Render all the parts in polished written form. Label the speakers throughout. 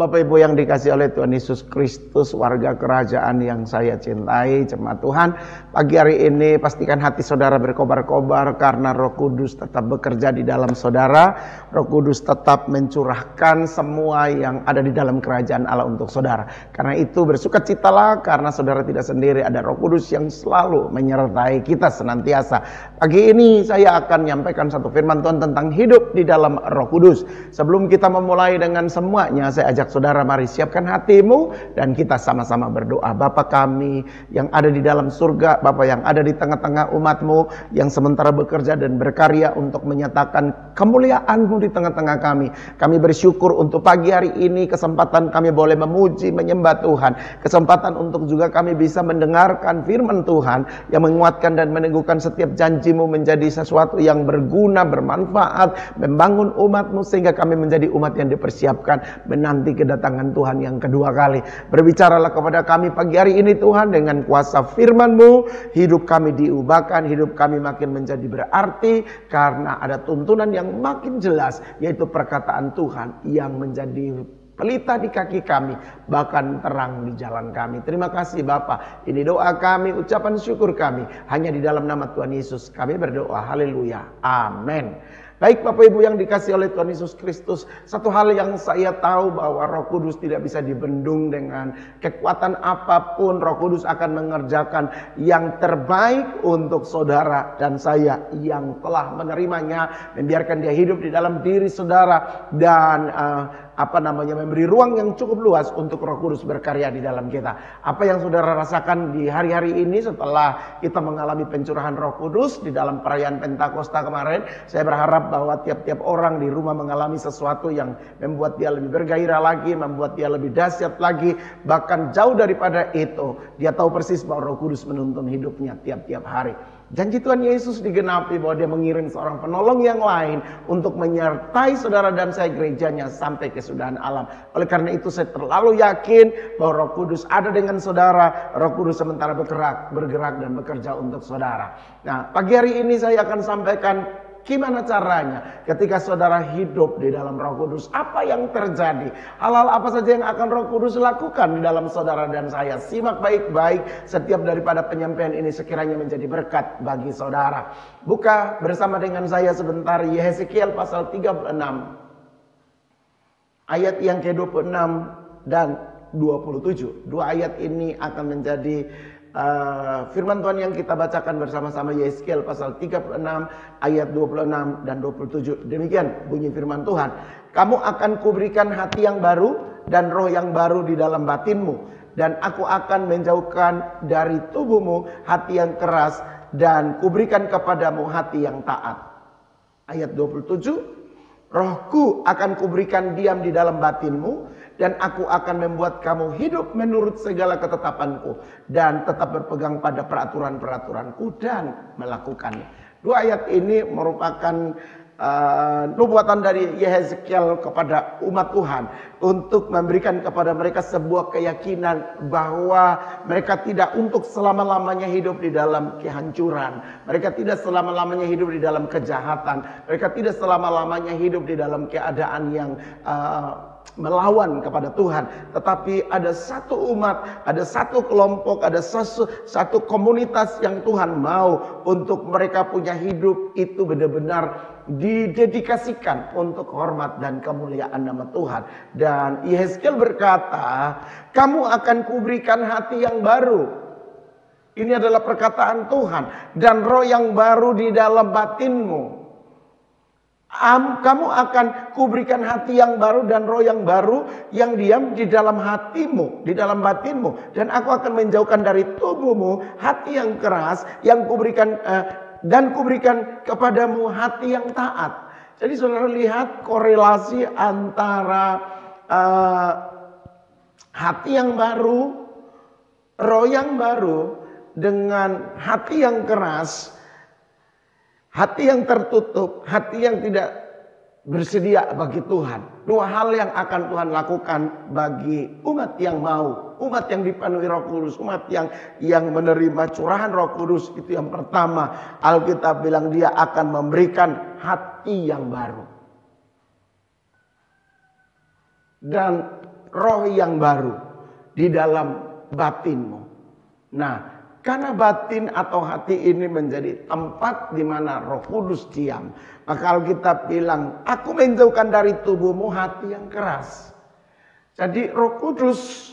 Speaker 1: Bapak Ibu yang dikasih oleh Tuhan Yesus Kristus, warga kerajaan yang saya cintai, jemaat Tuhan, pagi hari ini pastikan hati saudara berkobar-kobar karena Roh Kudus tetap bekerja di dalam saudara. Roh Kudus tetap mencurahkan semua yang ada di dalam kerajaan Allah untuk saudara. Karena itu bersukacitalah karena saudara tidak sendiri, ada Roh Kudus yang selalu menyertai kita senantiasa. Pagi ini saya akan menyampaikan satu firman Tuhan tentang hidup di dalam Roh Kudus. Sebelum kita memulai dengan semuanya, saya ajak saudara, mari siapkan hatimu dan kita sama-sama berdoa. Bapa kami yang ada di dalam surga, Bapa yang ada di tengah-tengah umatmu, yang sementara bekerja dan berkarya untuk menyatakan kemuliaan-Mu di tengah-tengah kami. Kami bersyukur untuk pagi hari ini, kesempatan kami boleh memuji, menyembah Tuhan. Kesempatan untuk juga kami bisa mendengarkan firman Tuhan yang menguatkan dan meneguhkan setiap janji-Mu menjadi sesuatu yang berguna, bermanfaat, membangun umat-Mu sehingga kami menjadi umat yang dipersiapkan menanti kedatangan Tuhan yang kedua kali. Berbicaralah kepada kami pagi hari ini Tuhan, dengan kuasa firman-Mu hidup kami diubahkan, hidup kami makin menjadi berarti karena ada tuntunan yang makin jelas, yaitu perkataan Tuhan yang menjadi pelita di kaki kami, bahkan terang di jalan kami. Terima kasih Bapa. Ini doa kami, ucapan syukur kami, hanya di dalam nama Tuhan Yesus kami berdoa. Haleluya. Amin. Baik Bapak Ibu yang dikasih oleh Tuhan Yesus Kristus, satu hal yang saya tahu bahwa Roh Kudus tidak bisa dibendung dengan kekuatan apapun. Roh Kudus akan mengerjakan yang terbaik untuk saudara dan saya yang telah menerimanya, membiarkan dia hidup di dalam diri saudara dan memberi ruang yang cukup luas untuk Roh Kudus berkarya di dalam kita. Apa yang saudara rasakan di hari-hari ini setelah kita mengalami pencurahan Roh Kudus di dalam perayaan Pentakosta kemarin, saya berharap bahwa tiap-tiap orang di rumah mengalami sesuatu yang membuat dia lebih bergairah lagi, membuat dia lebih dahsyat lagi. Bahkan jauh daripada itu, dia tahu persis bahwa Roh Kudus menuntun hidupnya tiap-tiap hari. Janji Tuhan Yesus digenapi bahwa dia mengirim seorang penolong yang lain untuk menyertai saudara dan saya gerejanya sampai kesudahan alam. Oleh karena itu saya terlalu yakin bahwa Roh Kudus ada dengan saudara. Roh Kudus sementara bergerak dan bekerja untuk saudara. Nah, pagi hari ini saya akan sampaikan gimana caranya ketika saudara hidup di dalam Roh Kudus. Apa yang terjadi? Hal-hal apa saja yang akan Roh Kudus lakukan di dalam saudara dan saya. Simak baik-baik setiap daripada penyampaian ini, sekiranya menjadi berkat bagi saudara. Buka bersama dengan saya sebentar Yeskiel pasal 36. Ayat yang ke-26 dan 27. Dua ayat ini akan menjadi firman Tuhan yang kita bacakan bersama-sama. Yeskiel pasal 36 ayat 26 dan 27. Demikian bunyi firman Tuhan. Kamu akan kuberikan hati yang baru dan roh yang baru di dalam batinmu, dan aku akan menjauhkan dari tubuhmu hati yang keras dan kuberikan kepadamu hati yang taat. Ayat 27. Rohku akan kuberikan diam di dalam batinmu, dan aku akan membuat kamu hidup menurut segala ketetapanku, dan tetap berpegang pada peraturan-peraturanku dan melakukannya. Dua ayat ini merupakan nubuatan dari Yeskiel kepada umat Tuhan untuk memberikan kepada mereka sebuah keyakinan bahwa mereka tidak untuk selama-lamanya hidup di dalam kehancuran. Mereka tidak selama-lamanya hidup di dalam kejahatan. Mereka tidak selama-lamanya hidup di dalam keadaan yang melawan kepada Tuhan. Tetapi ada satu umat, ada satu kelompok, ada satu komunitas yang Tuhan mau untuk mereka punya hidup itu benar-benar didedikasikan untuk hormat dan kemuliaan nama Tuhan. Dan Yeskiel berkata, kamu akan kuberikan hati yang baru. Ini adalah perkataan Tuhan. Dan roh yang baru di dalam batinmu. Kamu akan kuberikan hati yang baru dan roh yang baru yang diam di dalam hatimu, di dalam batinmu. Dan aku akan menjauhkan dari tubuhmu hati yang keras yang kuberikan dan kuberikan kepadamu hati yang taat. Jadi saudara lihat korelasi antara hati yang baru, roh yang baru dengan hati yang keras, hati yang tertutup, hati yang tidak bersedia bagi Tuhan. Dua hal yang akan Tuhan lakukan bagi umat yang mau, umat yang dipenuhi Roh Kudus, umat yang menerima curahan Roh Kudus. Itu yang pertama, Alkitab bilang dia akan memberikan hati yang baru. Dan roh yang baru di dalam batinmu. Nah, karena batin atau hati ini menjadi tempat di mana Roh Kudus diam, maka Alkitab bilang, aku menjauhkan dari tubuhmu hati yang keras. Jadi Roh Kudus,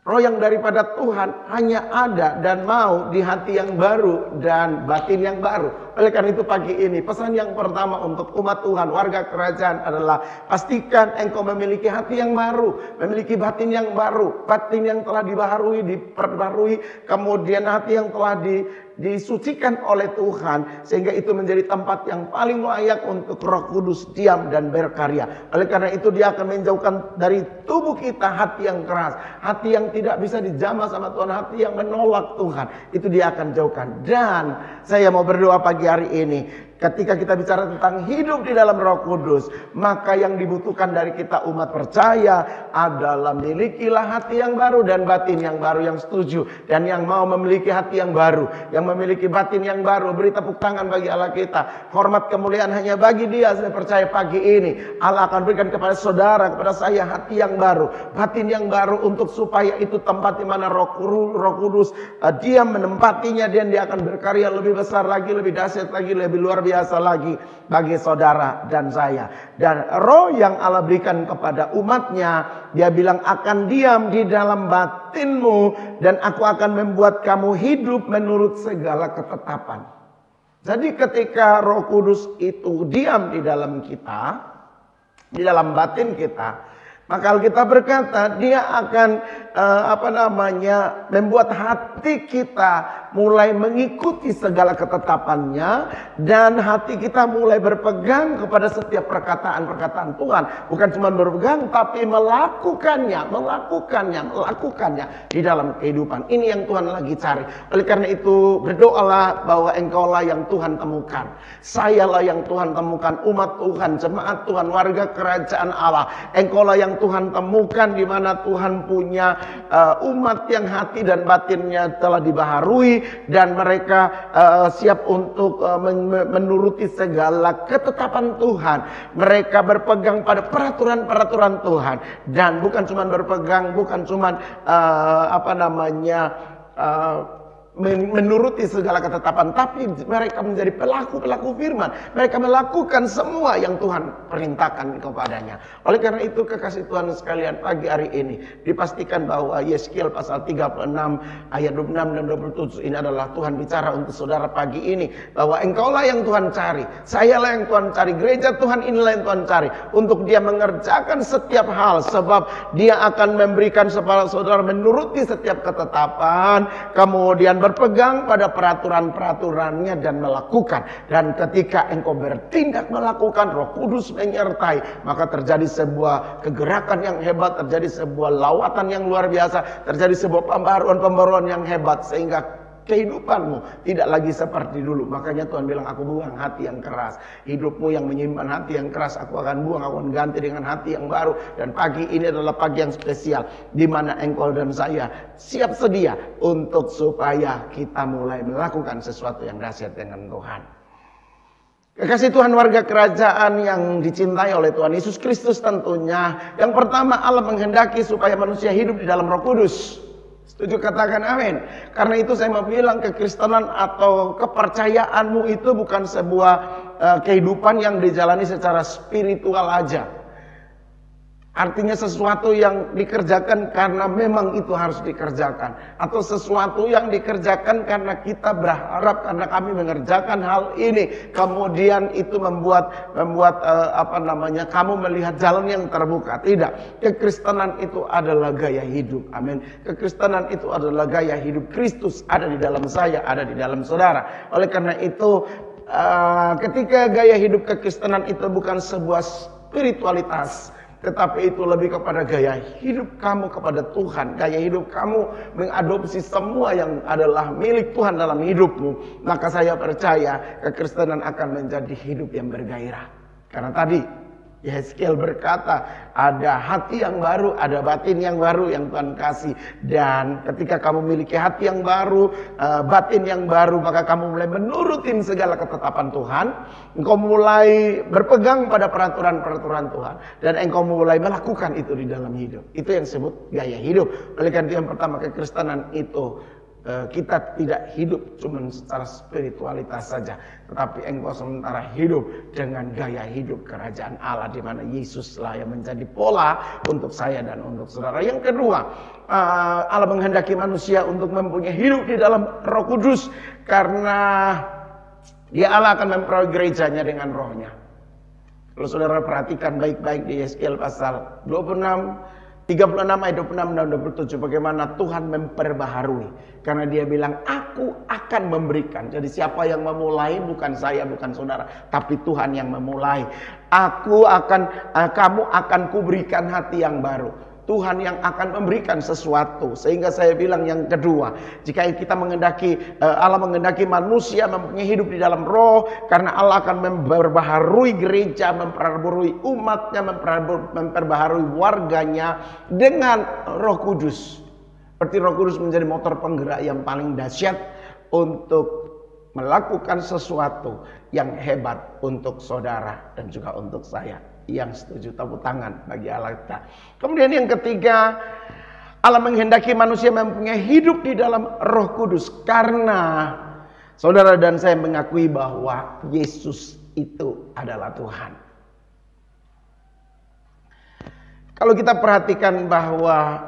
Speaker 1: roh yang daripada Tuhan hanya ada dan mau di hati yang baru dan batin yang baru. Oleh karena itu pagi ini pesan yang pertama untuk umat Tuhan, warga kerajaan adalah pastikan engkau memiliki hati yang baru, memiliki batin yang baru, batin yang telah dibaharui, diperbarui, kemudian hati yang telah disucikan oleh Tuhan, sehingga itu menjadi tempat yang paling layak untuk Roh Kudus diam dan berkarya. Oleh karena itu dia akan menjauhkan dari tubuh kita hati yang keras, hati yang tidak bisa dijamah sama Tuhan, hati yang menolak Tuhan, itu dia akan jauhkan. Dan saya mau berdoa pagi hari ini, ketika kita bicara tentang hidup di dalam Roh Kudus, maka yang dibutuhkan dari kita umat percaya adalah milikilah hati yang baru dan batin yang baru yang setuju. Dan yang mau memiliki hati yang baru, yang memiliki batin yang baru, beri tepuk tangan bagi Allah kita. Hormat kemuliaan hanya bagi Dia. Saya percaya pagi ini Allah akan berikan kepada saudara, kepada saya hati yang baru, batin yang baru, untuk supaya itu tempat di mana Roh Kudus Dia menempatinya, dan Dia akan berkarya lebih besar lagi, lebih dahsyat lagi, lebih luar biasa lagi bagi saudara dan saya. Dan roh yang Allah berikan kepada umatnya, Dia bilang akan diam di dalam batinmu, dan aku akan membuat kamu hidup menurut segala ketetapan. Jadi ketika Roh Kudus itu diam di dalam kita, di dalam batin kita, maka Alkitab berkata Dia akan membuat hati kita mulai mengikuti segala ketetapannya, dan hati kita mulai berpegang kepada setiap perkataan-perkataan Tuhan. Bukan cuma berpegang, tapi melakukannya di dalam kehidupan. Ini yang Tuhan lagi cari. Oleh karena itu berdoalah bahwa engkaulah yang Tuhan temukan, sayalah yang Tuhan temukan, umat Tuhan, jemaat Tuhan, warga kerajaan Allah. Engkaulah yang Tuhan temukan, di mana Tuhan punya umat yang hati dan batinnya telah dibaharui, dan mereka siap untuk menuruti segala ketetapan Tuhan. Mereka berpegang pada peraturan-peraturan Tuhan, dan bukan cuma berpegang, bukan cuma menuruti segala ketetapan, tapi mereka menjadi pelaku-pelaku firman. Mereka melakukan semua yang Tuhan perintahkan kepadanya. Oleh karena itu kekasih Tuhan sekalian, pagi hari ini dipastikan bahwa Yeskiel pasal 36 ayat 26 dan 27 ini adalah Tuhan bicara untuk saudara pagi ini, bahwa engkaulah yang Tuhan cari, sayalah yang Tuhan cari, gereja Tuhan inilah yang Tuhan cari, untuk Dia mengerjakan setiap hal, sebab Dia akan memberikan kepada saudara menuruti setiap ketetapan, kemudian berpegang pada peraturan-peraturannya dan melakukan. Dan ketika engkau bertindak melakukan, Roh Kudus menyertai, maka terjadi sebuah kegerakan yang hebat, terjadi sebuah lawatan yang luar biasa, terjadi sebuah pembaruan-pembaruan yang hebat, sehingga kehidupanmu tidak lagi seperti dulu. Makanya Tuhan bilang, aku buang hati yang keras. Hidupmu yang menyimpan hati yang keras, aku akan buang, aku akan ganti dengan hati yang baru. Dan pagi ini adalah pagi yang spesial, di mana engkau dan saya siap sedia untuk supaya kita mulai melakukan sesuatu yang dahsyat dengan Tuhan. Kekasih Tuhan, warga kerajaan yang dicintai oleh Tuhan Yesus Kristus tentunya, yang pertama Allah menghendaki supaya manusia hidup di dalam Roh Kudus. Setuju, katakan amin. Karena itu saya mau bilang, kekristenan atau kepercayaanmu itu bukan sebuah kehidupan yang dijalani secara spiritual aja. Artinya sesuatu yang dikerjakan karena memang itu harus dikerjakan, atau sesuatu yang dikerjakan karena kita berharap, karena kami mengerjakan hal ini, kemudian itu membuat kamu melihat jalan yang terbuka. Tidak. Kekristenan itu adalah gaya hidup. Amin. Kekristenan itu adalah gaya hidup. Kristus ada di dalam saya, ada di dalam saudara. Oleh karena itu ketika gaya hidup kekristenan itu bukan sebuah spiritualitas, tetapi itu lebih kepada gaya hidup kamu kepada Tuhan. Gaya hidup kamu mengadopsi semua yang adalah milik Tuhan dalam hidupmu. Maka saya percaya kekristenan akan menjadi hidup yang bergairah. Karena tadi Yeskiel berkata, ada hati yang baru, ada batin yang baru yang Tuhan kasih. Dan ketika kamu memiliki hati yang baru, batin yang baru, maka kamu mulai menurutin segala ketetapan Tuhan. Engkau mulai berpegang pada peraturan-peraturan Tuhan. Dan engkau mulai melakukan itu di dalam hidup. Itu yang disebut gaya hidup. Oleh karena itu yang pertama, kekristenan itu kita tidak hidup cuma secara spiritualitas saja, tetapi engkau sementara hidup dengan gaya hidup kerajaan Allah, di mana Yesuslah yang menjadi pola untuk saya dan untuk saudara. Yang kedua, Allah menghendaki manusia untuk mempunyai hidup di dalam Roh Kudus, karena Dia Allah akan memperoleh gerejanya dengan rohnya. Kalau saudara perhatikan baik-baik di Yeskiel pasal 26 36 ayat 26 dan 27, bagaimana Tuhan memperbaharui. Karena Dia bilang, aku akan memberikan. Jadi siapa yang memulai? Bukan saya, bukan saudara, tapi Tuhan yang memulai. Kamu akan kuberikan hati yang baru. Tuhan yang akan memberikan sesuatu. Sehingga saya bilang yang kedua, jika kita Allah menghendaki manusia mempunyai hidup di dalam roh, karena Allah akan memperbaharui gereja, memperbaharui umatnya, memperbaharui warganya dengan Roh Kudus. Seperti Roh Kudus menjadi motor penggerak yang paling dahsyat untuk melakukan sesuatu yang hebat untuk saudara dan juga untuk saya. Yang setuju tepuk tangan bagi Allah kita. Kemudian yang ketiga, Allah menghendaki manusia mempunyai hidup di dalam Roh Kudus, karena saudara dan saya mengakui bahwa Yesus itu adalah Tuhan. Kalau kita perhatikan bahwa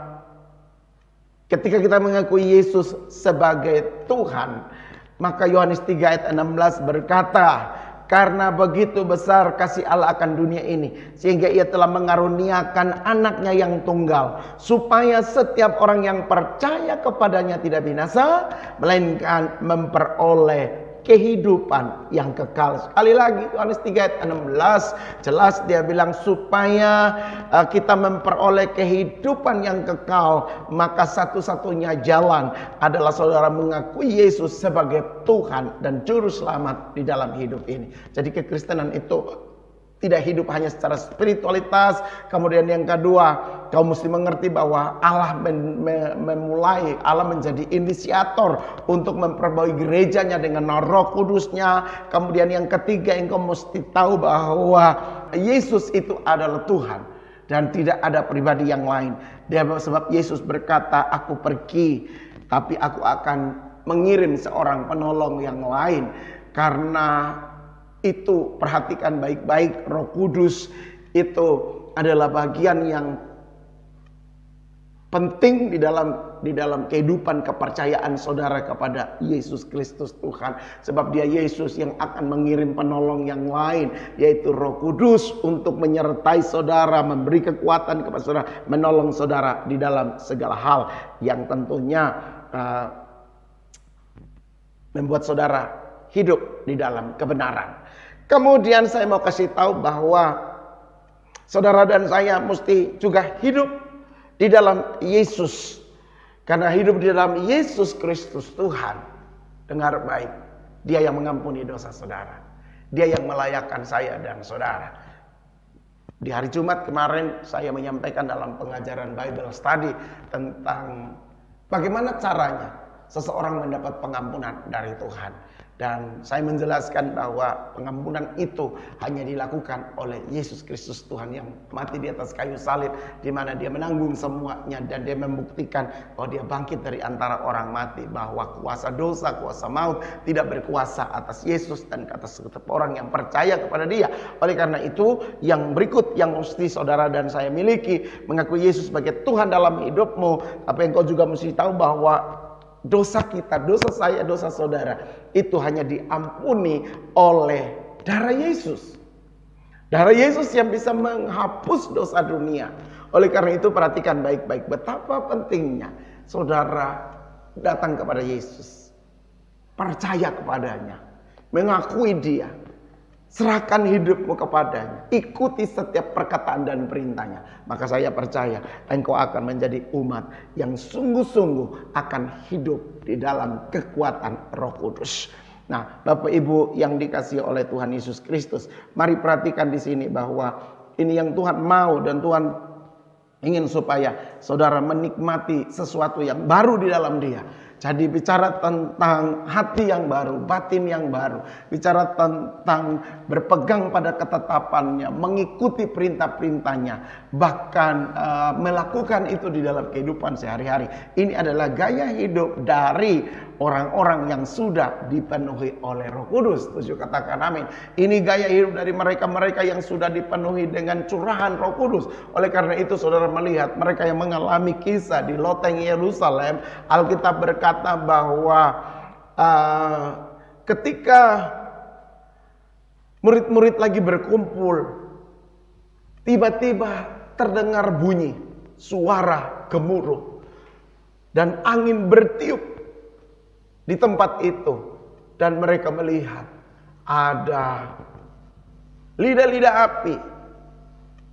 Speaker 1: ketika kita mengakui Yesus sebagai Tuhan, maka Yohanes 3 ayat 16 berkata, karena begitu besar kasih Allah akan dunia ini, sehingga Ia telah mengaruniakan anaknya yang tunggal, supaya setiap orang yang percaya kepadanya tidak binasa, melainkan memperoleh kehidupan yang kekal. Sekali lagi Yohanes 3 ayat 16, jelas dia bilang supaya kita memperoleh kehidupan yang kekal, maka satu-satunya jalan adalah saudara mengakui Yesus sebagai Tuhan dan Juru Selamat di dalam hidup ini. Jadi kekristenan itu tidak hidup hanya secara spiritualitas. Kemudian yang kedua, kau mesti mengerti bahwa Allah memulai, Allah menjadi inisiator untuk memperbaiki gerejanya dengan Roh Kudusnya. Kemudian yang ketiga, engkau mesti tahu bahwa Yesus itu adalah Tuhan dan tidak ada pribadi yang lain. Sebab Yesus berkata, aku pergi, tapi aku akan mengirim seorang penolong yang lain. Karena itu perhatikan baik-baik, Roh Kudus itu adalah bagian yang penting di dalam kehidupan kepercayaan saudara kepada Yesus Kristus Tuhan. Sebab Dia Yesus yang akan mengirim penolong yang lain, yaitu Roh Kudus, untuk menyertai saudara, memberi kekuatan kepada saudara, menolong saudara di dalam segala hal yang tentunya membuat saudara hidup di dalam kebenaran. Kemudian saya mau kasih tahu bahwa saudara dan saya mesti juga hidup di dalam Yesus. Karena hidup di dalam Yesus Kristus Tuhan, dengar baik, Dia yang mengampuni dosa saudara. Dia yang melayakkan saya dan saudara. Di hari Jumat kemarin saya menyampaikan dalam pengajaran Bible Study tentang bagaimana caranya seseorang mendapat pengampunan dari Tuhan. Dan saya menjelaskan bahwa pengampunan itu hanya dilakukan oleh Yesus Kristus Tuhan yang mati di atas kayu salib, di mana Dia menanggung semuanya dan Dia membuktikan bahwa Dia bangkit dari antara orang mati, bahwa kuasa dosa, kuasa maut tidak berkuasa atas Yesus dan atas setiap orang yang percaya kepada Dia. Oleh karena itu, yang berikut yang mesti saudara dan saya miliki, mengakui Yesus sebagai Tuhan dalam hidupmu. Tapi engkau juga mesti tahu bahwa dosa kita, dosa saya, dosa saudara itu hanya diampuni oleh darah Yesus. Darah Yesus yang bisa menghapus dosa dunia. Oleh karena itu perhatikan baik-baik betapa pentingnya saudara datang kepada Yesus, percaya kepadanya, mengakui Dia, serahkan hidupmu kepadanya, ikuti setiap perkataan dan perintahnya. Maka saya percaya engkau akan menjadi umat yang sungguh-sungguh akan hidup di dalam kekuatan Roh Kudus. Nah, Bapak Ibu yang dikasihi oleh Tuhan Yesus Kristus, mari perhatikan di sini bahwa Ini yang Tuhan mau, dan Tuhan ingin supaya saudara menikmati sesuatu yang baru di dalam Dia. Jadi bicara tentang hati yang baru, batin yang baru, bicara tentang berpegang pada ketetapannya, mengikuti perintah-perintahnya, bahkan melakukan itu di dalam kehidupan sehari-hari. Ini adalah gaya hidup dari orang-orang yang sudah dipenuhi oleh Roh Kudus. Setuju? Katakan amin. Ini gaya hidup dari mereka-mereka yang sudah dipenuhi dengan curahan Roh Kudus. Oleh karena itu saudara melihat mereka yang mengalami kisah di loteng Yerusalem, Alkitab berkata bahwa ketika murid-murid lagi berkumpul, tiba-tiba terdengar bunyi suara gemuruh dan angin bertiup di tempat itu, dan mereka melihat ada lidah-lidah api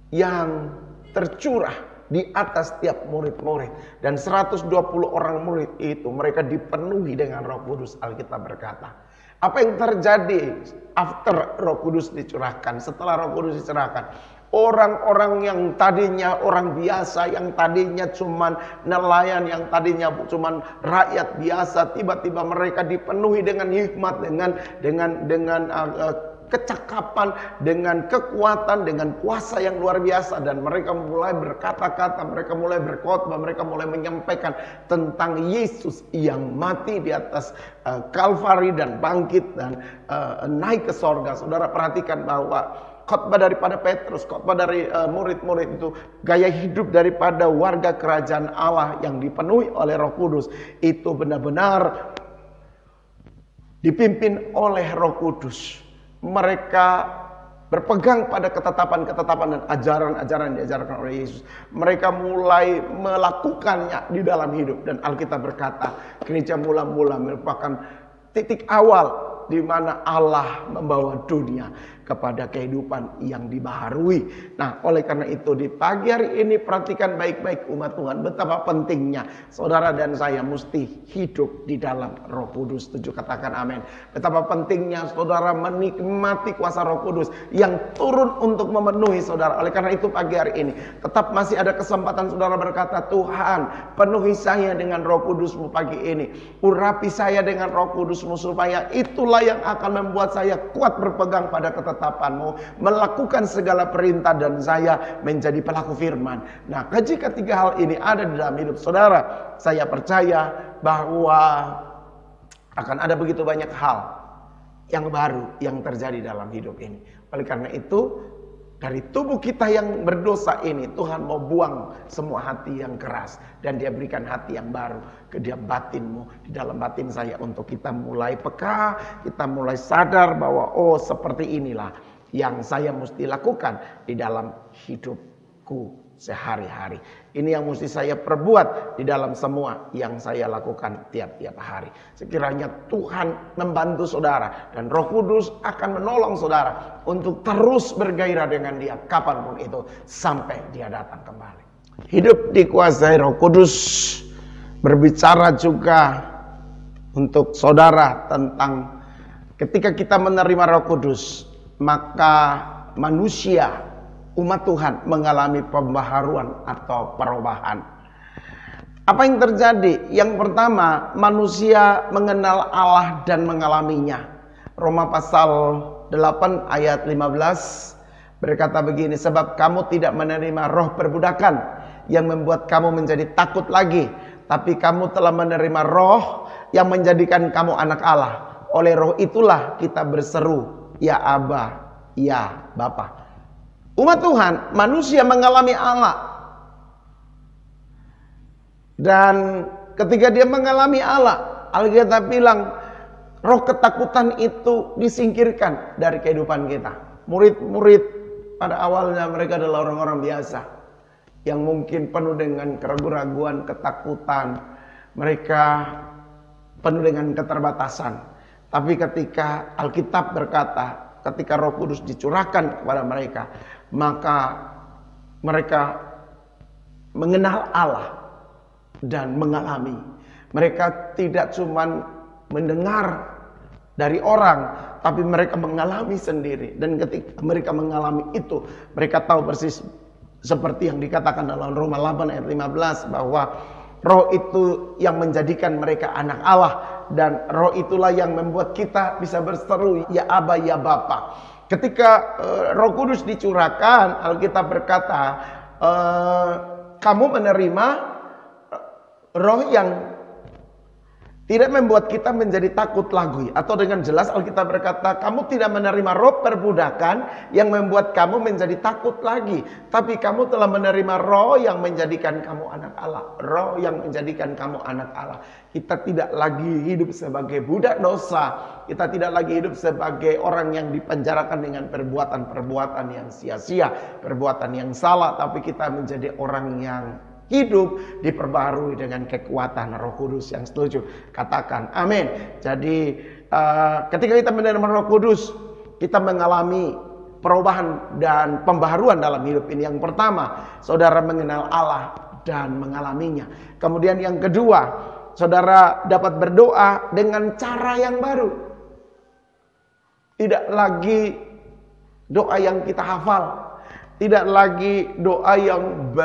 Speaker 1: yang tercurah di atas tiap murid-murid, dan 120 orang murid itu mereka dipenuhi dengan Roh Kudus. Alkitab berkata, apa yang terjadi after Roh Kudus dicurahkan, setelah Roh Kudus dicurahkan? Orang-orang yang tadinya orang biasa, yang tadinya cuman nelayan, yang tadinya cuman rakyat biasa, tiba-tiba mereka dipenuhi dengan hikmat, dengan kecakapan, dengan kekuatan, dengan kuasa yang luar biasa, dan mereka mulai berkata-kata, mereka mulai berkhotbah, mereka mulai menyampaikan tentang Yesus yang mati di atas Kalvari dan bangkit dan naik ke sorga. Saudara perhatikan bahwa khotbah daripada Petrus, khotbah dari murid-murid itu, gaya hidup daripada warga kerajaan Allah yang dipenuhi oleh Roh Kudus itu benar-benar dipimpin oleh Roh Kudus. Mereka berpegang pada ketetapan-ketetapan dan ajaran-ajaran yang diajarkan oleh Yesus. Mereka mulai melakukannya di dalam hidup, dan Alkitab berkata gereja mula-mula merupakan titik awal di mana Allah membawa dunia kepada kehidupan yang dibaharui. Nah, oleh karena itu di pagi hari ini perhatikan baik-baik umat Tuhan, betapa pentingnya saudara dan saya mesti hidup di dalam Roh Kudus. Setuju? Katakan amin. Betapa pentingnya saudara menikmati kuasa Roh Kudus yang turun untuk memenuhi saudara. Oleh karena itu pagi hari ini tetap masih ada kesempatan saudara berkata, Tuhan penuhi saya dengan Roh Kudus-Mu pagi ini. Urapi saya dengan Roh Kudus-Mu, supaya itulah yang akan membuat saya kuat berpegang pada ketetapan-Mu, melakukan segala perintah, dan saya menjadi pelaku firman. Nah, jika tiga hal ini ada di dalam hidup saudara, saya percaya bahwa akan ada begitu banyak hal yang baru yang terjadi dalam hidup ini. Oleh karena itu, dari tubuh kita yang berdosa ini, Tuhan mau buang semua hati yang keras, dan Dia berikan hati yang baru ke dalam batinmu, di dalam batin saya, untuk kita mulai peka, kita mulai sadar bahwa oh seperti inilah yang saya mesti lakukan di dalam hidupku sehari-hari. Ini yang mesti saya perbuat di dalam semua yang saya lakukan tiap-tiap hari. Sekiranya Tuhan membantu saudara, dan Roh Kudus akan menolong saudara untuk terus bergairah dengan Dia kapanpun itu, sampai Dia datang kembali. Hidup dikuasai Roh Kudus berbicara juga untuk saudara tentang ketika kita menerima Roh Kudus, maka manusia, umat Tuhan mengalami pembaharuan atau perubahan. Apa yang terjadi? Yang pertama, manusia mengenal Allah dan mengalaminya. Roma pasal 8 ayat 15 berkata begini, sebab kamu tidak menerima roh perbudakan yang membuat kamu menjadi takut lagi, tapi kamu telah menerima roh yang menjadikan kamu anak Allah. Oleh roh itulah kita berseru, ya Aba, ya Bapa. Umat Tuhan, manusia mengalami Allah. Dan ketika dia mengalami Allah, Alkitab bilang roh ketakutan itu disingkirkan dari kehidupan kita. Murid-murid pada awalnya mereka adalah orang-orang biasa yang mungkin penuh dengan keraguan-keraguan, ketakutan. Mereka penuh dengan keterbatasan. Tapi ketika Alkitab berkata, ketika Roh Kudus dicurahkan kepada mereka, maka mereka mengenal Allah dan mengalami. Mereka tidak cuma mendengar dari orang, tapi mereka mengalami sendiri. Dan ketika mereka mengalami itu, mereka tahu persis seperti yang dikatakan dalam Roma 8 ayat 15 bahwa Roh itu yang menjadikan mereka anak Allah, dan Roh itulah yang membuat kita bisa berseru ya Aba ya Bapa. Ketika Roh Kudus dicurahkan, Alkitab berkata, kamu menerima Roh yang tidak membuat kita menjadi takut lagi. Atau dengan jelas Alkitab berkata, kamu tidak menerima roh perbudakan yang membuat kamu menjadi takut lagi. Tapi kamu telah menerima roh yang menjadikan kamu anak Allah. Roh yang menjadikan kamu anak Allah. Kita tidak lagi hidup sebagai budak dosa. Kita tidak lagi hidup sebagai orang yang dipenjarakan dengan perbuatan-perbuatan yang sia-sia, perbuatan yang salah. Tapi kita menjadi orang yang hidup diperbarui dengan kekuatan Roh Kudus. Yang setuju katakan amin. Jadi ketika kita menerima Roh Kudus, kita mengalami perubahan dan pembaharuan dalam hidup ini. Yang pertama, saudara mengenal Allah dan mengalaminya. Kemudian yang kedua, saudara dapat berdoa dengan cara yang baru. Tidak lagi doa yang kita hafal, tidak lagi doa yang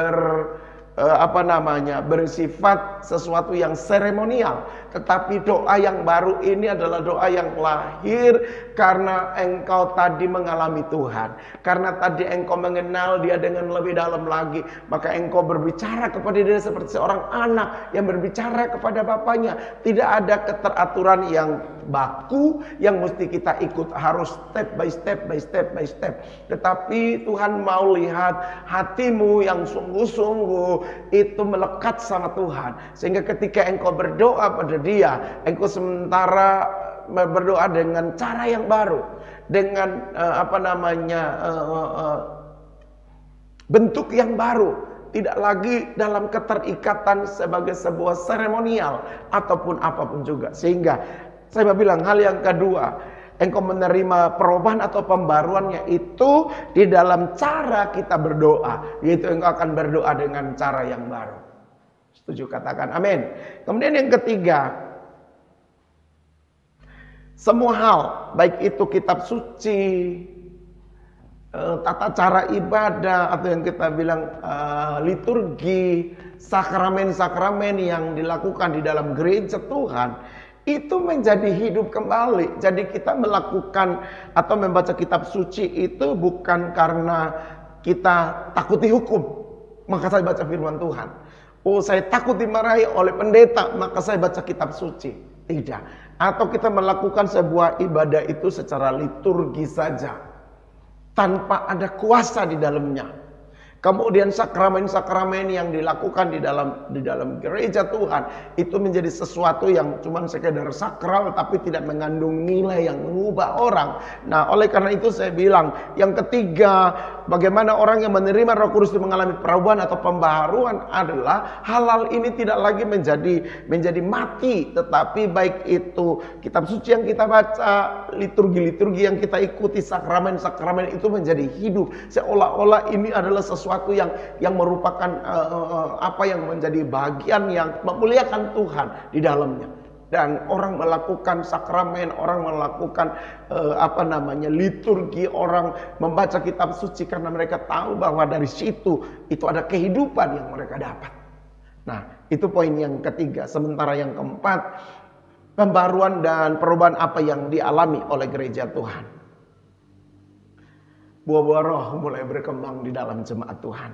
Speaker 1: bersifat sesuatu yang seremonial, tetapi doa yang baru ini adalah doa yang lahir karena engkau tadi mengalami Tuhan, karena tadi engkau mengenal Dia dengan lebih dalam lagi, maka engkau berbicara kepada Dia seperti seorang anak yang berbicara kepada bapaknya. Tidak ada keteraturan yang baku yang mesti kita ikut, harus step by step by step by step. Tetapi Tuhan mau lihat hatimu yang sungguh-sungguh itu melekat sama Tuhan, sehingga ketika engkau berdoa pada Dia, engkau sementara berdoa dengan cara yang baru, dengan bentuk yang baru, tidak lagi dalam keterikatan sebagai sebuah seremonial ataupun apapun juga. Sehingga saya bilang hal yang kedua, engkau menerima perubahan atau pembaruannya itu di dalam cara kita berdoa, yaitu engkau akan berdoa dengan cara yang baru. Setuju katakan amin. Kemudian yang ketiga, semua hal, baik itu kitab suci, tata cara ibadah, atau yang kita bilang liturgi, sakramen-sakramen yang dilakukan di dalam gereja Tuhan, itu menjadi hidup kembali. Jadi kita melakukan atau membaca kitab suci itu bukan karena kita takut dihukum, maka saya baca firman Tuhan. Oh, saya takut dimarahi oleh pendeta, maka saya baca kitab suci. Tidak. Atau kita melakukan sebuah ibadah itu secara liturgi saja, tanpa ada kuasa di dalamnya. Kemudian sakramen-sakramen yang dilakukan di dalam gereja Tuhan itu menjadi sesuatu yang cuma sekedar sakral, tapi tidak mengandung nilai yang mengubah orang. Nah, oleh karena itu saya bilang, yang ketiga, bagaimana orang yang menerima Roh Kudus itu mengalami perubahan atau pembaharuan adalah hal-hal ini tidak lagi menjadi mati, tetapi baik itu kitab suci yang kita baca, liturgi-liturgi yang kita ikuti, sakramen-sakramen itu menjadi hidup, seolah-olah ini adalah sesuatu yang merupakan apa yang menjadi bagian yang memuliakan Tuhan di dalamnya. Dan orang melakukan sakramen, orang melakukan liturgi, orang membaca kitab suci karena mereka tahu bahwa dari situ itu ada kehidupan yang mereka dapat. Nah, itu poin yang ketiga. Sementara yang keempat, pembaruan dan perubahan apa yang dialami oleh gereja Tuhan. Buah-buah roh mulai berkembang di dalam jemaat Tuhan.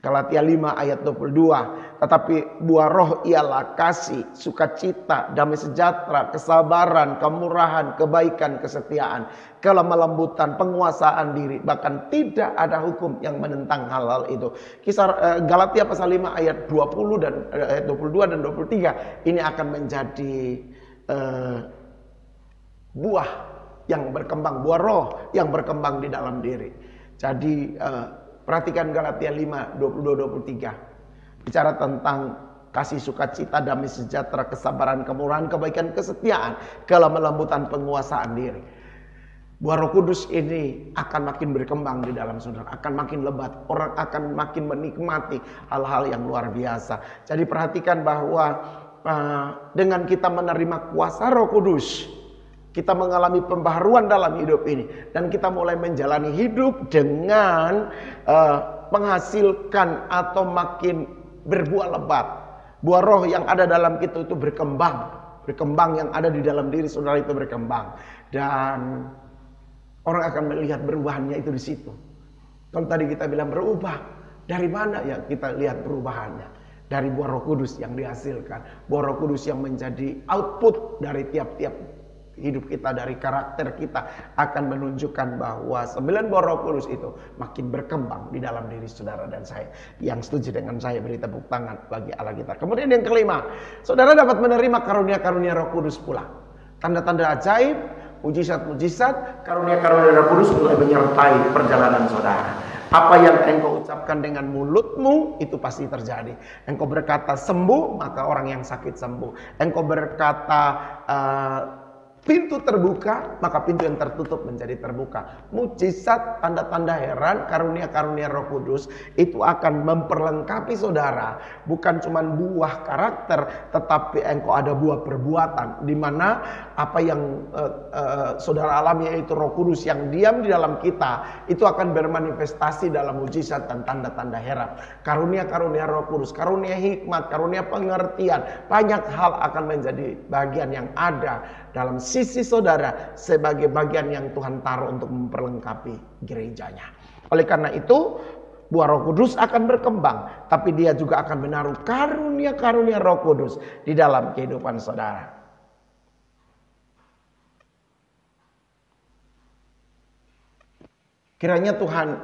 Speaker 1: Galatia 5 ayat 22. Tetapi buah roh ialah kasih, sukacita, damai sejahtera, kesabaran, kemurahan, kebaikan, kesetiaan, kelemah-lembutan, penguasaan diri. Bahkan tidak ada hukum yang menentang hal-hal itu. Kisah Galatia pasal 5 ayat 20 dan ayat 22 dan 23 ini akan menjadi buah yang berkembang, buah roh yang berkembang di dalam diri. Jadi perhatikan Galatia 5, 22-23. Bicara tentang kasih, sukacita, damai sejahtera, kesabaran, kemurahan, kebaikan, kesetiaan, kelemah-lembutan, penguasaan diri. Buah Roh Kudus ini akan makin berkembang di dalam saudara, akan makin lebat, orang akan makin menikmati hal-hal yang luar biasa. Jadi perhatikan bahwa dengan kita menerima kuasa Roh Kudus, Kita mengalami pembaharuan dalam hidup ini. Dan kita mulai menjalani hidup dengan menghasilkan atau makin berbuah lebat. Buah roh yang ada dalam kita itu berkembang. Berkembang, yang ada di dalam diri saudara itu berkembang. Dan orang akan melihat perubahannya itu di situ. Kalau tadi kita bilang berubah, dari mana ya kita lihat perubahannya? Dari buah Roh Kudus yang dihasilkan. Buah Roh Kudus yang menjadi output dari tiap-tiap hidup kita, dari karakter kita, akan menunjukkan bahwa 9 buah Roh Kudus itu makin berkembang di dalam diri saudara dan saya. Yang setuju dengan saya, beri tepuk tangan bagi Allah kita. Kemudian yang kelima, saudara dapat menerima karunia-karunia Roh Kudus pula. Tanda-tanda ajaib, mujizat-mujizat, karunia-karunia Roh Kudus mulai menyertai perjalanan saudara. Apa yang engkau ucapkan dengan mulutmu itu pasti terjadi. Engkau berkata sembuh, maka orang yang sakit sembuh. Engkau berkata pintu terbuka, maka pintu yang tertutup menjadi terbuka. Mujizat, tanda-tanda heran, karunia-karunia Roh Kudus itu akan memperlengkapi saudara. Bukan cuma buah karakter, tetapi engkau ada buah perbuatan. Di mana apa yang saudara alami, yaitu Roh Kudus yang diam di dalam kita, itu akan bermanifestasi dalam mujizat dan tanda-tanda heran. Karunia-karunia Roh Kudus, karunia hikmat, karunia pengertian, banyak hal akan menjadi bagian yang ada dalam sisi saudara sebagai bagian yang Tuhan taruh untuk memperlengkapi gerejanya. Oleh karena itu, buah Roh Kudus akan berkembang, tapi dia juga akan menaruh karunia-karunia Roh Kudus di dalam kehidupan saudara. Kiranya Tuhan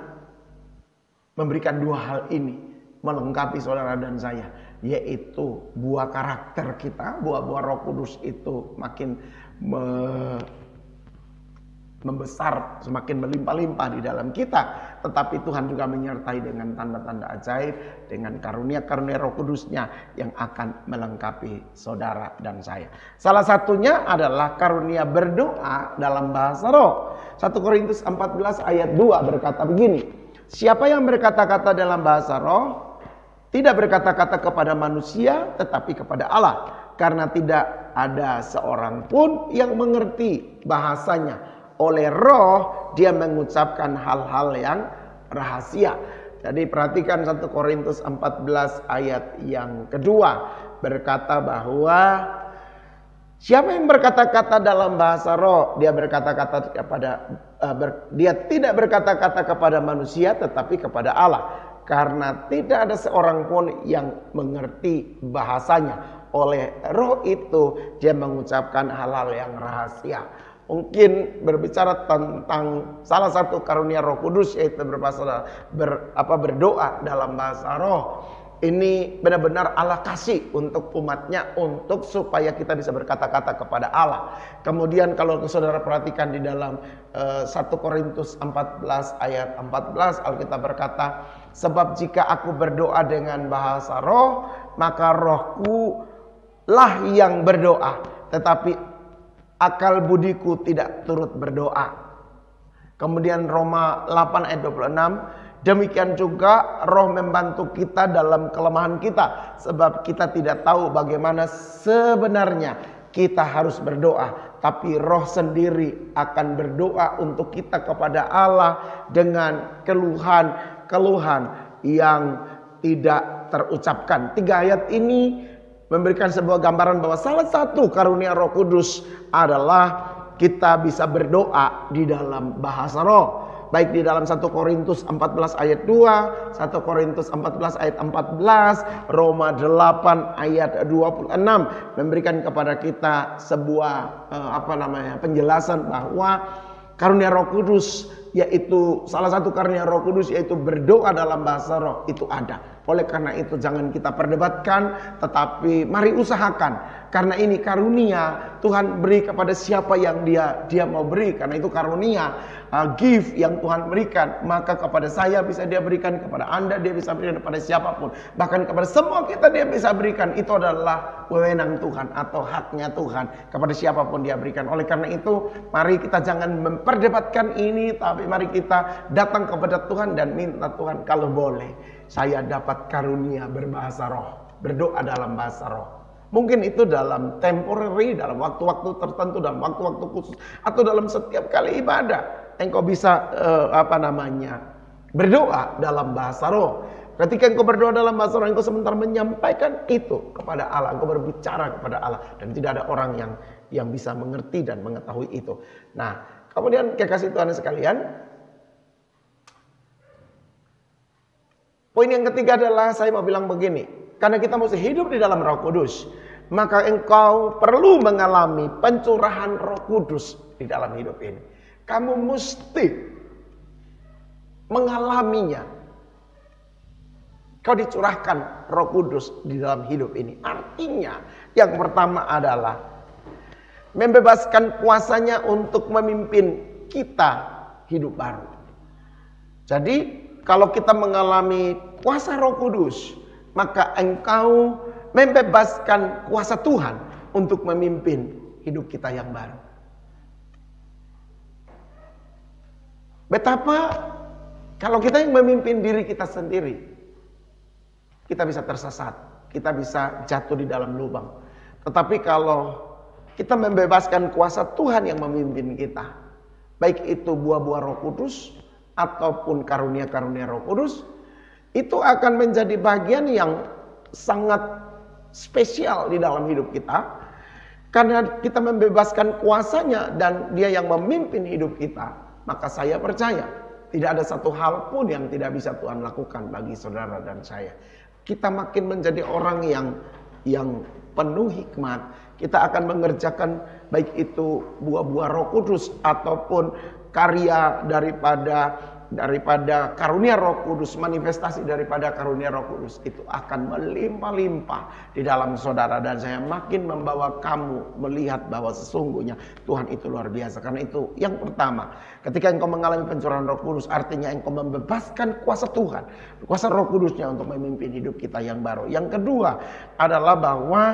Speaker 1: memberikan 2 hal ini melengkapi saudara dan saya, yaitu buah karakter kita, buah-buah Roh Kudus itu makin membesar, semakin melimpah-limpah di dalam kita. Tetapi Tuhan juga menyertai dengan tanda-tanda ajaib, dengan karunia-karunia Roh Kudusnya yang akan melengkapi saudara dan saya. Salah satunya adalah karunia berdoa dalam bahasa roh. 1 Korintus 14 ayat 2 berkata begini, siapa yang berkata-kata dalam bahasa roh tidak berkata-kata kepada manusia, tetapi kepada Allah. Karena tidak ada seorang pun yang mengerti bahasanya. Oleh roh dia mengucapkan hal-hal yang rahasia. Jadi perhatikan 1 Korintus 14 ayat yang kedua. Berkata bahwa siapa yang berkata-kata dalam bahasa roh, dia berkata-kata kepada dia tidak berkata-kata kepada manusia, tetapi kepada Allah. Karena tidak ada seorang pun yang mengerti bahasanya. Oleh roh itu dia mengucapkan hal-hal yang rahasia. Mungkin berbicara tentang salah satu karunia Roh Kudus, yaitu berdoa dalam bahasa roh. Ini benar-benar Allah kasih untuk umatnya, untuk supaya kita bisa berkata-kata kepada Allah. Kemudian kalau saudara perhatikan di dalam 1 Korintus 14 ayat 14, Alkitab berkata, sebab jika aku berdoa dengan bahasa roh, maka rohku lah yang berdoa, tetapi akal budiku tidak turut berdoa. Kemudian Roma 8 ayat 26, demikian juga roh membantu kita dalam kelemahan kita, sebab kita tidak tahu bagaimana sebenarnya kita harus berdoa, tapi roh sendiri akan berdoa untuk kita kepada Allah dengan keluhan yang tidak terucapkan. 3 ayat ini memberikan sebuah gambaran bahwa salah satu karunia Roh Kudus adalah kita bisa berdoa di dalam bahasa roh. Baik di dalam 1 Korintus 14 ayat 2, 1 Korintus 14 ayat 14, Roma 8 ayat 26 memberikan kepada kita sebuah penjelasan bahwa karunia Roh Kudus, yaitu salah satu karunia Roh Kudus yaitu berdoa dalam bahasa roh, itu ada. Oleh karena itu jangan kita perdebatkan, tetapi mari usahakan. Karena ini karunia Tuhan beri kepada siapa yang dia mau beri. Karena itu karunia gift yang Tuhan berikan, maka kepada saya bisa dia berikan, kepada Anda dia bisa berikan, kepada siapapun, bahkan kepada semua kita dia bisa berikan. Itu adalah wewenang Tuhan atau haknya Tuhan, kepada siapapun dia berikan. Oleh karena itu mari kita jangan memperdebatkan ini, tapi mari kita datang kepada Tuhan dan minta Tuhan, kalau boleh saya dapat karunia berbahasa roh, berdoa dalam bahasa roh. Mungkin itu dalam temporary, dalam waktu-waktu tertentu, dalam waktu-waktu khusus, atau dalam setiap kali ibadah. Engkau bisa berdoa dalam bahasa roh. Ketika engkau berdoa dalam bahasa roh, engkau sebentar menyampaikan itu kepada Allah, engkau berbicara kepada Allah, dan tidak ada orang yang bisa mengerti dan mengetahui itu. Nah, kemudian kekasih Tuhan sekalian, poin yang ketiga adalah saya mau bilang begini, karena kita mesti hidup di dalam Roh Kudus, maka engkau perlu mengalami pencurahan Roh Kudus di dalam hidup ini. Kamu mesti mengalaminya. Kau dicurahkan Roh Kudus di dalam hidup ini. Artinya yang pertama adalah membebaskan kuasanya untuk memimpin kita hidup baru. Jadi kalau kita mengalami kuasa Roh Kudus, maka engkau membebaskan kuasa Tuhan untuk memimpin hidup kita yang baru. Betapa kalau kita yang memimpin diri kita sendiri, kita bisa tersesat, kita bisa jatuh di dalam lubang. Tetapi kalau kita membebaskan kuasa Tuhan yang memimpin kita, baik itu buah-buah Roh Kudus ataupun karunia-karunia Roh Kudus, itu akan menjadi bagian yang sangat spesial di dalam hidup kita. Karena kita membebaskan kuasanya dan Dia yang memimpin hidup kita, maka saya percaya tidak ada satu hal pun yang tidak bisa Tuhan lakukan bagi saudara dan saya. Kita makin menjadi orang yang penuh hikmat. Kita akan mengerjakan baik itu buah-buah Roh Kudus ataupun karya daripada karunia Roh Kudus, manifestasi daripada karunia Roh Kudus itu akan melimpah-limpah di dalam saudara dan saya, makin membawa kamu melihat bahwa sesungguhnya Tuhan itu luar biasa. Karena itu yang pertama, ketika engkau mengalami pencurahan Roh Kudus, artinya engkau membebaskan kuasa Tuhan, kuasa Roh Kudusnya untuk memimpin hidup kita yang baru. Yang kedua adalah bahwa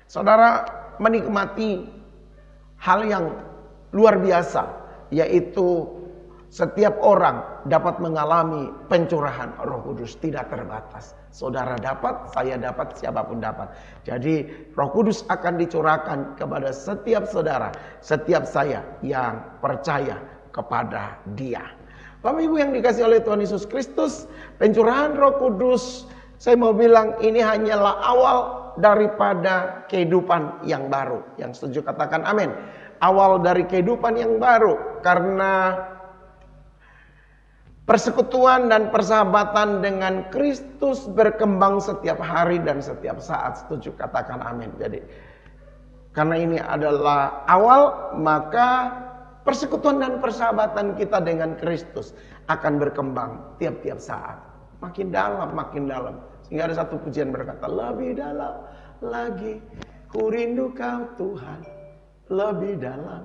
Speaker 1: saudara menikmati hal yang luar biasa, yaitu setiap orang dapat mengalami pencurahan Roh Kudus tidak terbatas. Saudara dapat, saya dapat, siapapun dapat. Jadi Roh Kudus akan dicurahkan kepada setiap saudara, setiap saya yang percaya kepada Dia. Bapak Ibu yang dikasihi oleh Tuhan Yesus Kristus, pencurahan Roh Kudus, saya mau bilang ini hanyalah awal daripada kehidupan yang baru. Yang setuju katakan amin. Awal dari kehidupan yang baru, karena persekutuan dan persahabatan dengan Kristus berkembang setiap hari dan setiap saat. Setuju katakan amin. Jadi karena ini adalah awal, maka persekutuan dan persahabatan kita dengan Kristus akan berkembang tiap-tiap saat. Makin dalam, makin dalam. Sehingga ada satu pujian berkata, lebih dalam lagi, ku rindu Kau Tuhan, lebih dalam.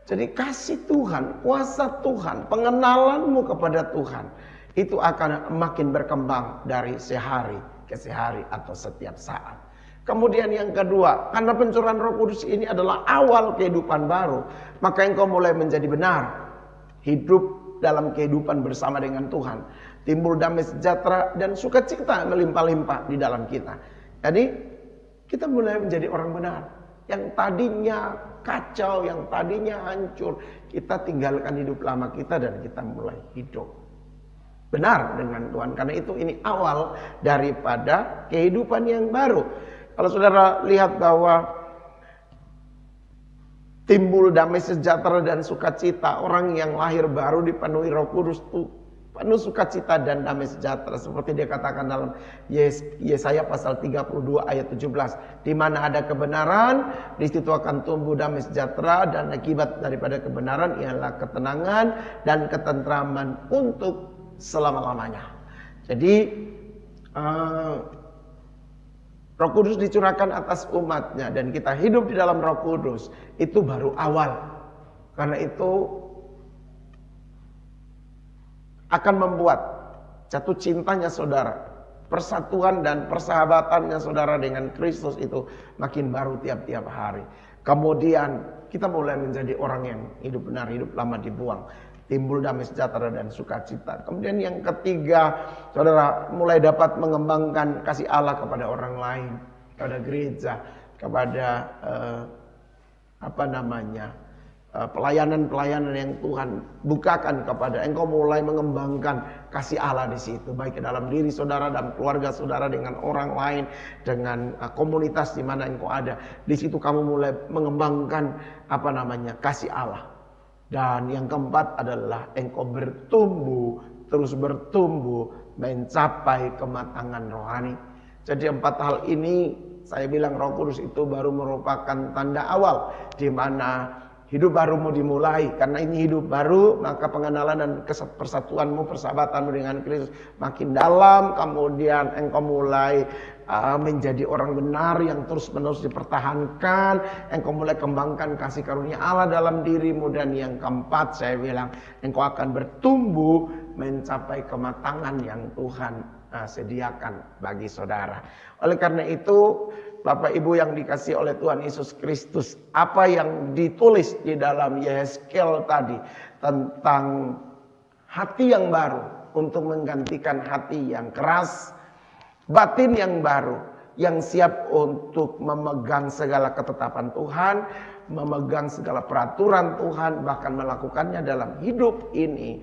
Speaker 1: Jadi kasih Tuhan, kuasa Tuhan, pengenalanmu kepada Tuhan, itu akan makin berkembang dari sehari ke sehari atau setiap saat. Kemudian yang kedua, karena pencurahan Roh Kudus ini adalah awal kehidupan baru, maka engkau mulai menjadi benar, hidup dalam kehidupan bersama dengan Tuhan. Timbul damai sejahtera dan sukacita melimpah-limpah di dalam kita. Jadi kita mulai menjadi orang benar. Yang tadinya kacau, yang tadinya hancur, kita tinggalkan hidup lama kita dan kita mulai hidup benar dengan Tuhan. Karena itu ini awal daripada kehidupan yang baru. Kalau saudara lihat bahwa timbul damai sejahtera dan sukacita, orang yang lahir baru dipenuhi Roh Kudus itu penuh sukacita dan damai sejahtera, seperti dia katakan dalam Yesaya pasal 32 ayat 17, di mana ada kebenaran, di situ akan tumbuh damai sejahtera, dan akibat daripada kebenaran ialah ketenangan dan ketentraman untuk selama-lamanya. Jadi Roh Kudus dicurahkan atas umatnya dan kita hidup di dalam Roh Kudus, itu baru awal. Karena itu akan membuat jatuh cintanya saudara, persatuan dan persahabatannya saudara dengan Kristus itu makin baru tiap-tiap hari. Kemudian kita mulai menjadi orang yang hidup benar, hidup lama dibuang. timbul damai sejahtera dan sukacita. Kemudian yang ketiga, saudara mulai dapat mengembangkan kasih Allah kepada orang lain, kepada gereja, kepada pelayanan-pelayanan yang Tuhan bukakan kepada engkau, mulai mengembangkan kasih Allah di situ, baik ke dalam diri saudara dan keluarga saudara, dengan orang lain, dengan komunitas di mana engkau ada. Di situ kamu mulai mengembangkan kasih Allah. Dan yang keempat adalah engkau bertumbuh, terus bertumbuh mencapai kematangan rohani. Jadi 4 hal ini saya bilang Roh Kudus itu baru merupakan tanda awal di mana hidup baru mau dimulai. Karena ini hidup baru, maka pengenalan dan persatuanmu, persahabatanmu dengan Kristus makin dalam. Kemudian engkau mulai menjadi orang benar yang terus menerus dipertahankan. Engkau mulai kembangkan kasih karunia Allah dalam dirimu. Dan yang keempat saya bilang, engkau akan bertumbuh mencapai kematangan yang Tuhan sediakan bagi saudara. Oleh karena itu, Bapak Ibu yang dikasihi oleh Tuhan Yesus Kristus, apa yang ditulis di dalam Yehezkiel tadi tentang hati yang baru untuk menggantikan hati yang keras, batin yang baru yang siap untuk memegang segala ketetapan Tuhan, memegang segala peraturan Tuhan, bahkan melakukannya dalam hidup ini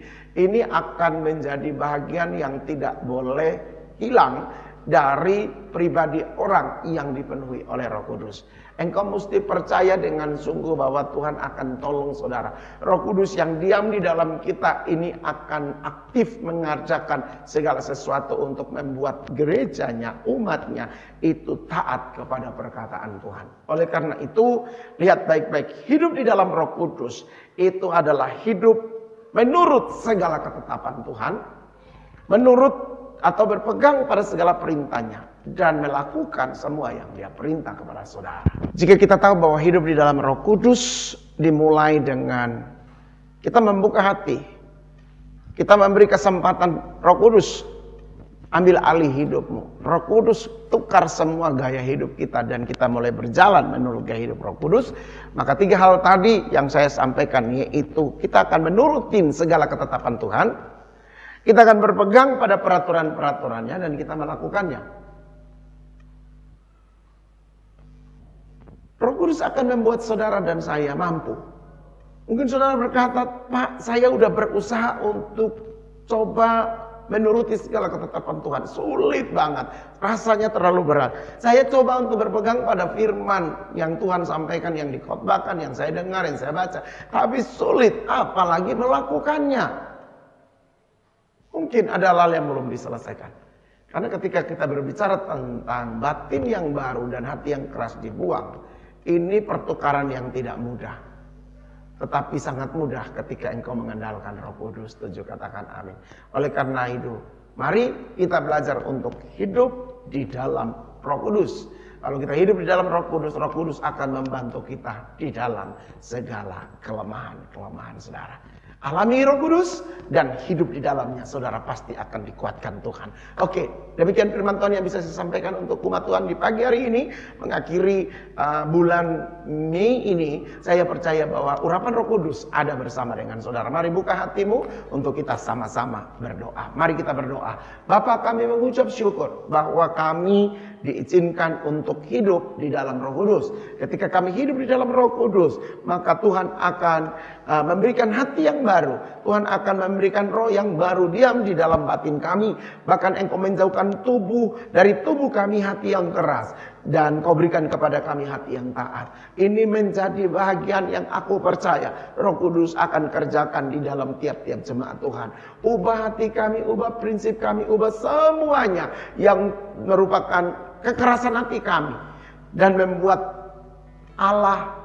Speaker 1: akan menjadi bagian yang tidak boleh hilang dari pribadi orang yang dipenuhi oleh Roh Kudus. Engkau mesti percaya dengan sungguh bahwa Tuhan akan tolong saudara. Roh Kudus yang diam di dalam kita ini akan aktif mengerjakan segala sesuatu untuk membuat gerejanya, umatnya itu taat kepada perkataan Tuhan. Oleh karena itu, lihat baik-baik, hidup di dalam Roh Kudus itu adalah hidup menurut segala ketetapan Tuhan, menurut atau berpegang pada segala perintahnya, dan melakukan semua yang dia perintah kepada saudara. Jika kita tahu bahwa hidup di dalam Roh Kudus dimulai dengan kita membuka hati, kita memberi kesempatan Roh Kudus ambil alih hidupmu. Roh Kudus tukar semua gaya hidup kita dan kita mulai berjalan menurut gaya hidup Roh Kudus. Maka 3 hal tadi yang saya sampaikan, yaitu kita akan menurutin segala ketetapan Tuhan, kita akan berpegang pada peraturan-peraturannya, dan kita melakukannya. Roh Kudus akan membuat saudara dan saya mampu. Mungkin saudara berkata, Pak, saya udah berusaha untuk coba menuruti segala ketetapan Tuhan. Sulit banget, rasanya terlalu berat. Saya coba untuk berpegang pada firman yang Tuhan sampaikan, yang dikhotbahkan, yang saya dengar, yang saya baca. Tapi sulit, apalagi melakukannya. Mungkin ada hal yang belum diselesaikan. Karena ketika kita berbicara tentang batin yang baru dan hati yang keras dibuang, ini pertukaran yang tidak mudah. Tetapi sangat mudah ketika engkau mengandalkan Roh Kudus. Setuju, katakan amin. Oleh karena itu, mari kita belajar untuk hidup di dalam Roh Kudus. Kalau kita hidup di dalam Roh Kudus akan membantu kita di dalam segala kelemahan-kelemahan saudara. Alami Roh Kudus dan hidup di dalamnya, saudara pasti akan dikuatkan Tuhan. Oke, demikian firman Tuhan yang bisa saya sampaikan untuk umat Tuhan di pagi hari ini. Mengakhiri bulan Mei ini, saya percaya bahwa urapan Roh Kudus ada bersama dengan saudara. Mari buka hatimu untuk kita sama-sama berdoa. Mari kita berdoa. Bapa, kami mengucap syukur bahwa kami diizinkan untuk hidup di dalam Roh Kudus. Ketika kami hidup di dalam Roh Kudus, maka Tuhan akan memberikan hati yang baru. Tuhan akan memberikan roh yang baru diam di dalam batin kami. Bahkan Engkau menjauhkan tubuh dari tubuh kami hati yang keras, dan Kau berikan kepada kami hati yang taat. Ini menjadi bahagian yang aku percaya Roh Kudus akan kerjakan di dalam tiap-tiap jemaat Tuhan. Ubah hati kami, ubah prinsip kami, ubah semuanya yang merupakan kekerasan hati kami, dan membuat Allah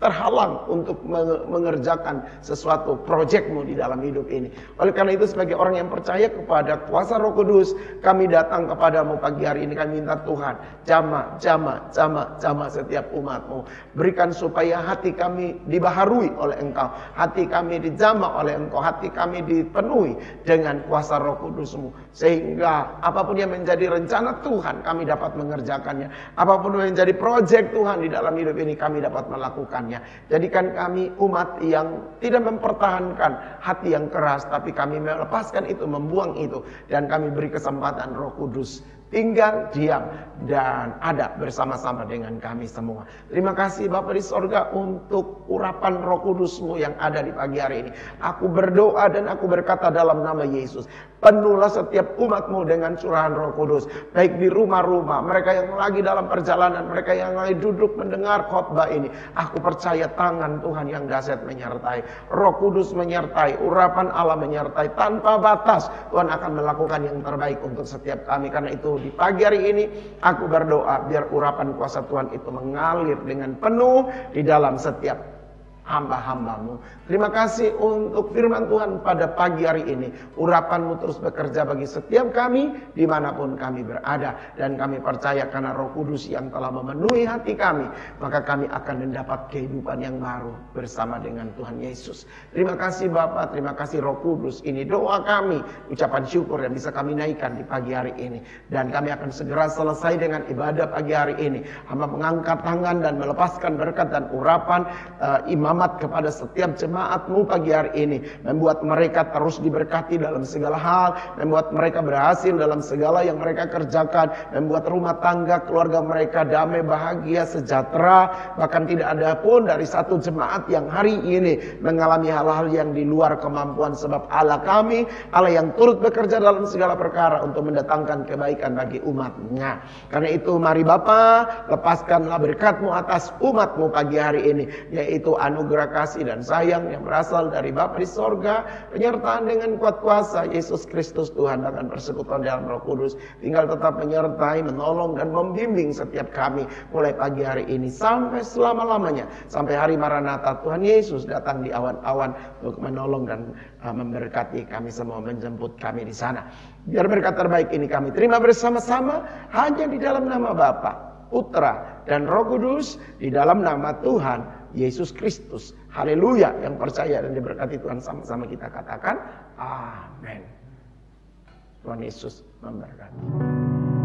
Speaker 1: terhalang untuk mengerjakan sesuatu proyekmu di dalam hidup ini. Oleh karena itu, sebagai orang yang percaya kepada kuasa Roh Kudus, kami datang kepadamu pagi hari ini. Kami minta Tuhan, jamah setiap umatmu. Berikan supaya hati kami dibaharui oleh Engkau, hati kami dijamah oleh Engkau, hati kami dipenuhi dengan kuasa Roh Kudusmu, sehingga apapun yang menjadi rencana Tuhan, kami dapat mengerjakannya. Apapun yang menjadi proyek Tuhan di dalam hidup ini, kami dapat melakukannya. semuanya. Jadikan kami umat yang tidak mempertahankan hati yang keras, tapi kami melepaskan itu, membuang itu. Dan kami beri kesempatan Roh Kudus tinggal, diam, dan ada bersama-sama dengan kami semua. Terima kasih Bapa di sorga untuk urapan Roh Kudus-Mu yang ada di pagi hari ini. Aku berdoa dan aku berkata dalam nama Yesus, penuhlah setiap umat-Mu dengan curahan Roh Kudus. Baik di rumah-rumah, mereka yang lagi dalam perjalanan, mereka yang lagi duduk mendengar khotbah ini. Aku percaya tangan Tuhan yang dahsyat menyertai. Roh Kudus menyertai, urapan Allah menyertai. Tanpa batas Tuhan akan melakukan yang terbaik untuk setiap kami. Karena itu di pagi hari ini aku berdoa biar urapan kuasa Tuhan itu mengalir dengan penuh di dalam setiap hamba-hamba-Mu. Terima kasih untuk firman Tuhan pada pagi hari ini. Urapan-Mu terus bekerja bagi setiap kami dimanapun kami berada. Dan kami percaya karena Roh Kudus yang telah memenuhi hati kami, maka kami akan mendapat kehidupan yang baru bersama dengan Tuhan Yesus. Terima kasih Bapa, terima kasih Roh Kudus. Ini doa kami, ucapan syukur yang bisa kami naikkan di pagi hari ini. Dan kami akan segera selesai dengan ibadah pagi hari ini. Hamba mengangkat tangan dan melepaskan berkat dan urapan imamat kepada setiap jemaat-Mu pagi hari ini. Membuat mereka terus diberkati dalam segala hal. Membuat mereka berhasil dalam segala yang mereka kerjakan. Membuat rumah tangga keluarga mereka damai, bahagia, sejahtera. Bahkan tidak ada pun dari satu jemaat yang hari ini mengalami hal-hal yang di luar kemampuan. Sebab Allah kami, Allah yang turut bekerja dalam segala perkara untuk mendatangkan kebaikan bagi umat-Nya. Karena itu mari Bapa, lepaskanlah berkat-Mu atas umat-Mu pagi hari ini. Yaitu anugerah kasih dan sayang yang berasal dari Bapa di sorga, penyertaan dengan kuat kuasa Yesus Kristus Tuhan, bahkan persekutuan dalam Roh Kudus tinggal tetap menyertai, menolong dan membimbing setiap kami mulai pagi hari ini sampai selama-lamanya, sampai hari Maranatha Tuhan Yesus datang di awan-awan untuk menolong dan memberkati kami semua, menjemput kami di sana. Biar berkat terbaik ini kami terima bersama-sama hanya di dalam nama Bapa, Putra dan Roh Kudus, di dalam nama Tuhan Yesus Kristus. Haleluya. Yang percaya dan diberkati Tuhan sama-sama kita katakan amin. Tuhan Yesus memberkati.